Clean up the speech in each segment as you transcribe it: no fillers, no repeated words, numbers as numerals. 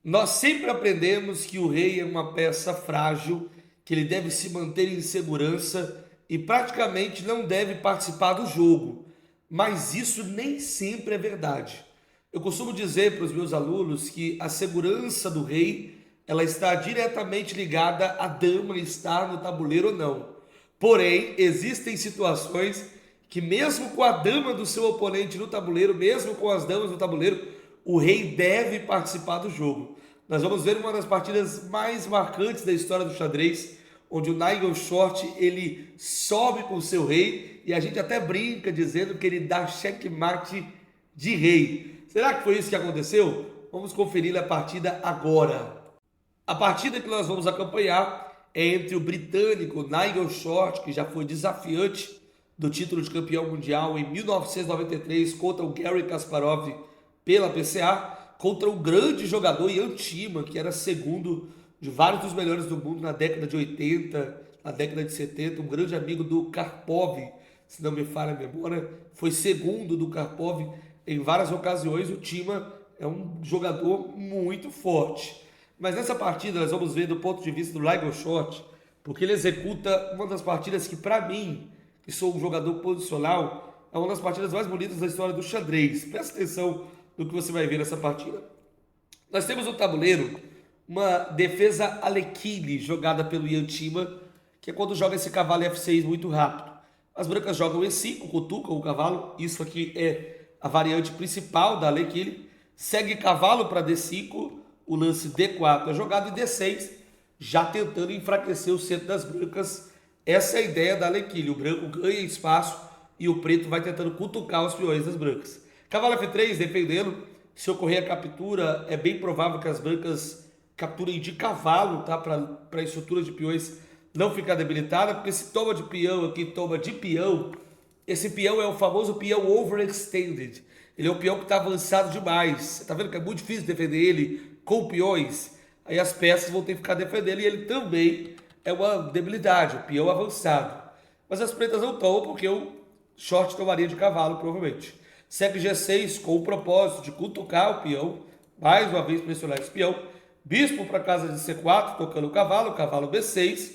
Nós sempre aprendemos que o rei é uma peça frágil, que ele deve se manter em segurança e praticamente não deve participar do jogo. Mas isso nem sempre é verdade. Eu costumo dizer para os meus alunos que a segurança do rei, ela está diretamente ligada à dama estar no tabuleiro ou não. Porém, existem situações que mesmo com a dama do seu oponente no tabuleiro, mesmo com as damas no tabuleiro, o rei deve participar do jogo. Nós vamos ver uma das partidas mais marcantes da história do xadrez, onde o Nigel Short ele sobe com o seu rei e a gente até brinca dizendo que ele dá checkmate de rei. Será que foi isso que aconteceu? Vamos conferir a partida agora. A partida que nós vamos acompanhar é entre o britânico Nigel Short, que já foi desafiante do título de campeão mundial em 1993 contra o Garry Kasparov pela PCA, contra o grande jogador Ian Thiemann, que era segundo de vários dos melhores do mundo na década de 80, na década de 70, um grande amigo do Karpov, se não me falha a memória, foi segundo do Karpov em várias ocasiões. O Thiemann é um jogador muito forte. Mas nessa partida nós vamos ver do ponto de vista do Nigel Short, porque ele executa uma das partidas que, para mim, que sou um jogador posicional, é uma das partidas mais bonitas da história do xadrez. Presta atenção no que você vai ver nessa partida. Nós temos no tabuleiro uma defesa Alekhine jogada pelo Ian Thiemann, que é quando joga esse cavalo F6 muito rápido. As brancas jogam E5, cutucam o cavalo, isso aqui é a variante principal da Alekhine. Segue cavalo para D5, o lance D4 é jogado e D6, já tentando enfraquecer o centro das brancas. Essa é a ideia da Alekhine. O branco ganha espaço e o preto vai tentando cutucar os peões das brancas. Cavalo F3 defendendo. Se ocorrer a captura, é bem provável que as brancas capturem de cavalo, tá? Para a estrutura de peões não ficar debilitada, porque se toma de peão aqui, toma de peão, esse peão é o famoso peão overextended. Ele é um peão que está avançado demais. Você tá vendo que é muito difícil defender ele com peões? Aí as peças vão ter que ficar defendendo e ele também é uma debilidade, o peão avançado. Mas as pretas não estão, porque o short tomaria de cavalo, provavelmente. Segue G6 com o propósito de cutucar o peão, mais uma vez pressionar esse peão. Bispo para casa de C4, tocando o cavalo, cavalo B6,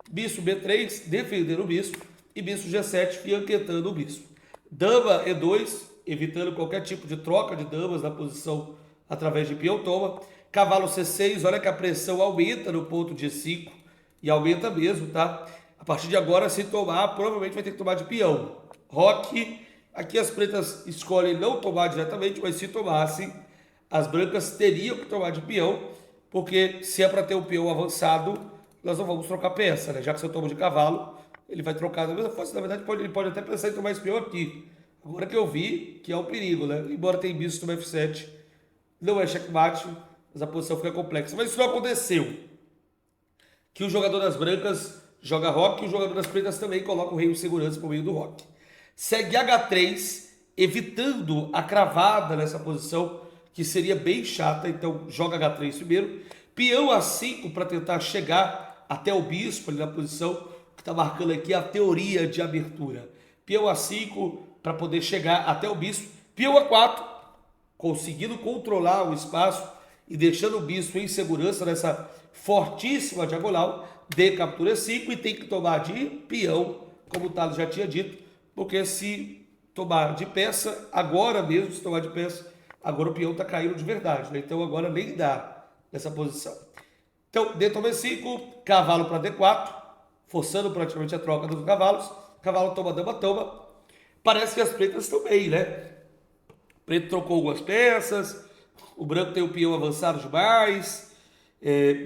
bispo B3, defendendo o bispo, e bispo G7, fianquetando o bispo. Dama E2, evitando qualquer tipo de troca de damas na posição através de peão toma. Cavalo C6, olha que a pressão aumenta no ponto de E5, e aumenta mesmo, tá? A partir de agora, se tomar, provavelmente vai ter que tomar de peão. Roque, aqui as pretas escolhem não tomar diretamente, mas se tomassem, as brancas teriam que tomar de peão, porque se é para ter um peão avançado, nós não vamos trocar peça, né? Já que se eu tomo de cavalo, ele vai trocar da mesma força. Na verdade, ele pode até pensar em tomar esse peão aqui. Agora que eu vi que é um perigo, né? Embora tenha bispo no F7, não é checkmate, mas a posição fica complexa. Mas isso não aconteceu. Que o jogador das brancas joga roque e o jogador das pretas também coloca o rei em segurança por meio do roque. Segue H3, evitando a cravada nessa posição, que seria bem chata, então joga H3 primeiro. Peão A5 para tentar chegar até o bispo ali na posição, que está marcando aqui a teoria de abertura. Peão A5 para poder chegar até o bispo. Peão A4, conseguindo controlar o espaço e deixando o bispo em segurança nessa fortíssima diagonal. D captura 5 e tem que tomar de peão, como o Thales já tinha dito, porque se tomar de peça, agora mesmo, se tomar de peça, agora o peão está caindo de verdade, né? Então agora nem dá nessa posição. Então, D toma E5, cavalo para D4, forçando praticamente a troca dos cavalos. Cavalo toma, dama toma. Parece que as pretas estão bem, né? O preto trocou algumas peças, o branco tem o peão avançado demais,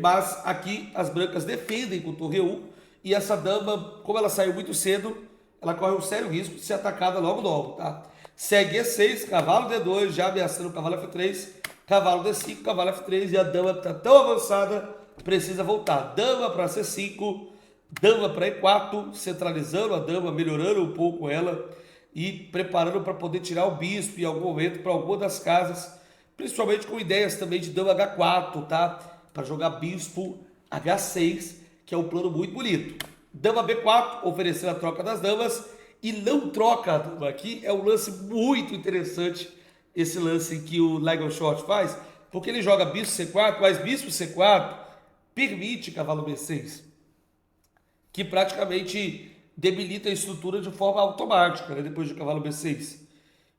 mas aqui as brancas defendem com torre 1 e essa dama, como ela saiu muito cedo, ela corre um sério risco de ser atacada logo, tá? Segue E6, cavalo D2, já ameaçando o cavalo F3, cavalo D5, cavalo F3 e a dama que está tão avançada precisa voltar. Dama para C5, dama para E4, centralizando a dama, melhorando um pouco ela e preparando para poder tirar o bispo em algum momento para alguma das casas, principalmente com ideias também de dama H4, tá? Para jogar bispo H6, que é um plano muito bonito. Dama B4, oferecendo a troca das damas, e não troca a dama aqui. É um lance muito interessante, esse lance que o Nigel Short faz. Porque ele joga bispo C4, mas bispo C4 permite cavalo B6, que praticamente debilita a estrutura de forma automática, né, depois de cavalo B6.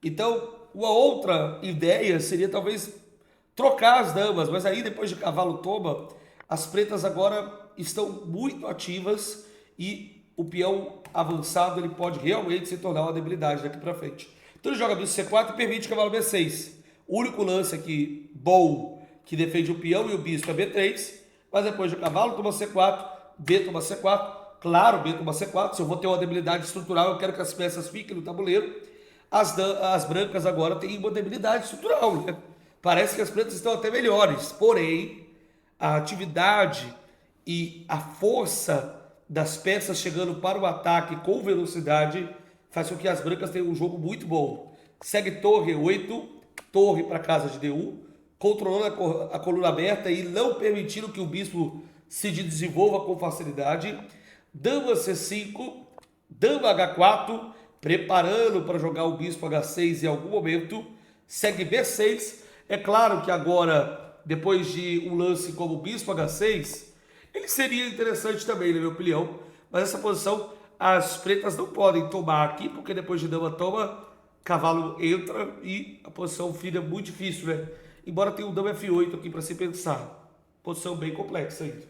Então, uma outra ideia seria talvez trocar as damas, mas aí depois de cavalo toma, as pretas agora estão muito ativas e o peão avançado ele pode realmente se tornar uma debilidade daqui para frente. Então ele joga bispo C4 e permite cavalo B6. O único lance aqui bom que defende o peão e o bispo é B3, mas depois do cavalo toma C4, B toma C4, claro, B toma C4, se eu vou ter uma debilidade estrutural, eu quero que as peças fiquem no tabuleiro. As brancas agora têm uma debilidade estrutural, né? Parece que as pretas estão até melhores, porém, a atividade e a força das peças chegando para o ataque com velocidade faz com que as brancas tenham um jogo muito bom. Segue torre 8, torre para casa de D1, controlando a coluna aberta e não permitindo que o bispo se desenvolva com facilidade. Dama C5, dama H4, preparando para jogar o bispo H6 em algum momento. Segue B6. É claro que agora, depois de um lance como o bispo H6, ele seria interessante também, na minha opinião. Mas essa posição, as pretas não podem tomar aqui, porque depois de dama toma, cavalo entra e a posição fica muito difícil, né? Embora tenha um dama F8 aqui para se pensar. Posição bem complexa ainda.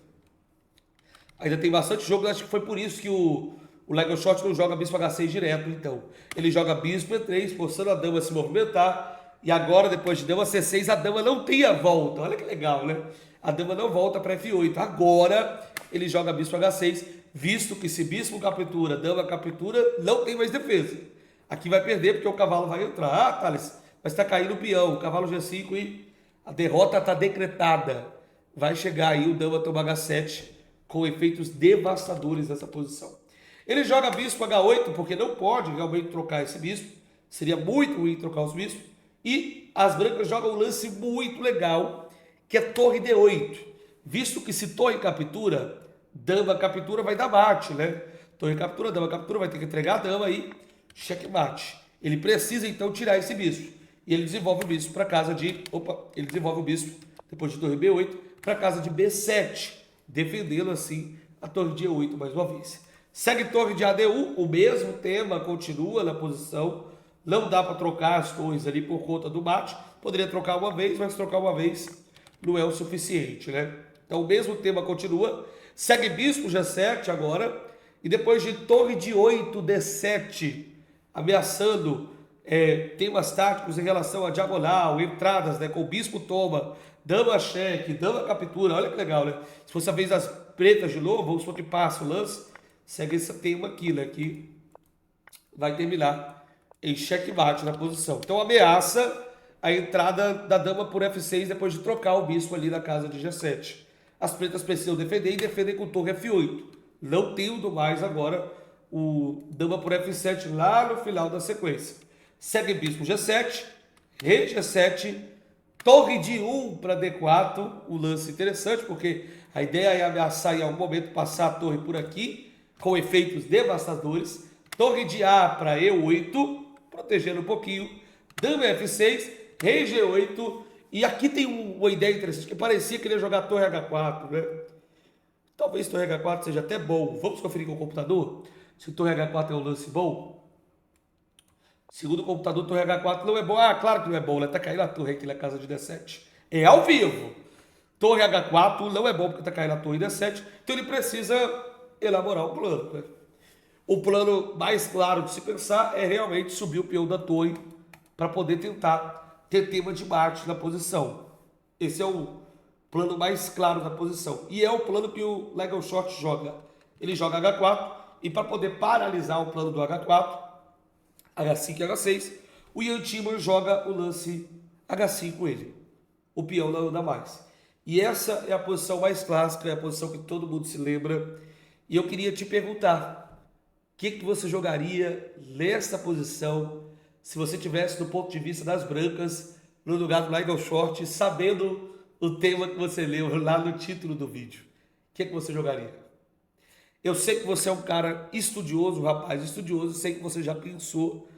Ainda tem bastante jogo, acho que foi por isso que o Legal Shot não joga bispo H6 direto, então. Ele joga bispo E3, forçando a dama a se movimentar. E agora, depois de dama C6, a dama não tem a volta. Olha que legal, né? A dama não volta para F8. Agora, ele joga bispo H6, visto que se bispo captura, dama captura, não tem mais defesa. Aqui vai perder porque o cavalo vai entrar. Ah, Thales, mas está caindo o peão, o cavalo G5 e a derrota está decretada. Vai chegar aí o dama toma H7 com efeitos devastadores nessa posição. Ele joga bispo H8 porque não pode realmente trocar esse bispo. Seria muito ruim trocar os bispos. E as brancas jogam um lance muito legal, que é torre D8. Visto que se torre captura, dama captura vai dar mate, né? Torre captura, dama captura, vai ter que entregar a dama e checkmate. Ele precisa então tirar esse bispo. E ele desenvolve o bispo para casa de... ele desenvolve o bispo, depois de torre B8, para casa de B7, defendendo assim a torre de E8 mais uma vez. Segue torre de AD1, o mesmo tema continua na posição. Não dá para trocar as torres ali por conta do mate. Poderia trocar uma vez, mas trocar uma vez não é o suficiente, né? Então o mesmo tema continua. Segue bispo G7 agora. E depois de torre de 8, D7, ameaçando temas táticos em relação à diagonal, entradas, né? Com o bispo toma, dama cheque, dama captura. Olha que legal, né? Se fosse a vez das pretas de novo, vamos supor que passa o lance. Segue esse tema aqui, né? Que vai terminar em checkmate na posição. Então ameaça a entrada da dama por F6 depois de trocar o bispo ali na casa de G7. As pretas precisam defender e defendem com torre F8. Não tendo mais agora o dama por F7 lá no final da sequência. Segue bispo G7, rei G7, torre de 1 para D4, um lance interessante, porque a ideia é ameaçar em algum momento passar a torre por aqui, com efeitos devastadores. Torre de A para E8, protegendo um pouquinho. Dama F6, rei G8. E aqui tem uma ideia interessante, que parecia que ele ia jogar torre H4, né? Talvez torre H4 seja até bom. Vamos conferir com o computador se torre H4 é um lance bom. Segundo o computador, torre H4 não é bom. Ah, claro que não é bom, né? Tá caindo a torre aqui na casa de D7. É ao vivo. Torre H4 não é bom porque tá caindo a torre D7. Então ele precisa elaborar um plano, né? O plano mais claro de se pensar é realmente subir o peão da torre para poder tentar ter tema de mate na posição. Esse é o plano mais claro da posição. E é o plano que o Legal Shot joga. Ele joga H4 e para poder paralisar o plano do H4, H5 e H6, o Ian Timman joga o lance H5 com ele. O peão não anda mais. E essa é a posição mais clássica, é a posição que todo mundo se lembra. E eu queria te perguntar, o que você jogaria nessa posição se você tivesse do ponto de vista das brancas no lugar do Legal Shot, sabendo o tema que você leu lá no título do vídeo? O que você jogaria? Eu sei que você é um cara estudioso, um rapaz estudioso, sei que você já pensou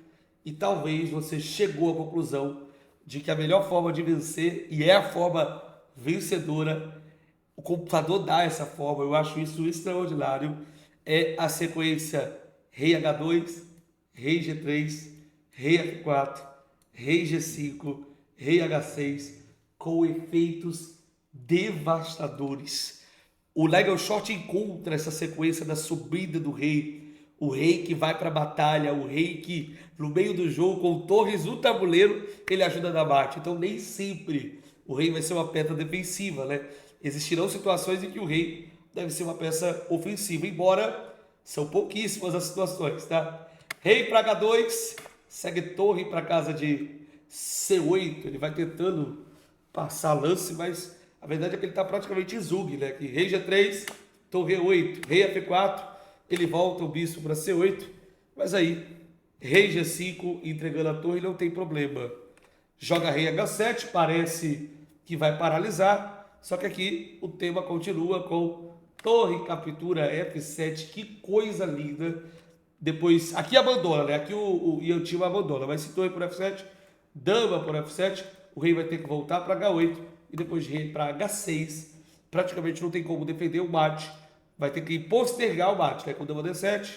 e talvez você chegou à conclusão de que a melhor forma de vencer, e é a forma vencedora, o computador dá essa forma, eu acho isso extraordinário, é a sequência Rei H2, Rei G3, Rei F4, Rei G5, Rei H6, com efeitos devastadores. O Legal Shot encontra essa sequência da subida do rei, o rei que vai para a batalha, o rei que no meio do jogo com torres no tabuleiro ele ajuda na mate. Então nem sempre o rei vai ser uma peça defensiva, né? Existirão situações em que o rei deve ser uma peça ofensiva, embora são pouquíssimas as situações, tá? Rei para H2, segue torre para casa de C8, ele vai tentando passar lance, mas a verdade é que ele está praticamente em Zug, né? Que rei G3, torre E8, rei F4, ele volta o bispo para C8, mas aí rei G5 entregando a torre não tem problema. Joga rei H7, parece que vai paralisar, só que aqui o tema continua com torre captura F7, que coisa linda. Depois, aqui abandona, né? Aqui o Yantima abandona, mas se torre por F7, dama por F7, o rei vai ter que voltar para H8 e depois rei para H6. Praticamente não tem como defender o mate, vai ter que postergar o mate, né? Com dama D7,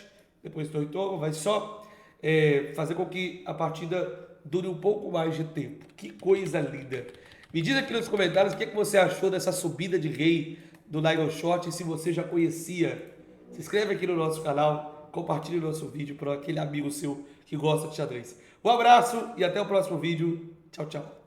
depois torre toma, vai só fazer com que a partida dure um pouco mais de tempo. Que coisa linda! Me diz aqui nos comentários o que você achou dessa subida de rei do Legal Shot e se você já conhecia. Se inscreve aqui no nosso canal, compartilhe o nosso vídeo para aquele amigo seu que gosta de xadrez. Um abraço e até o próximo vídeo. Tchau, tchau.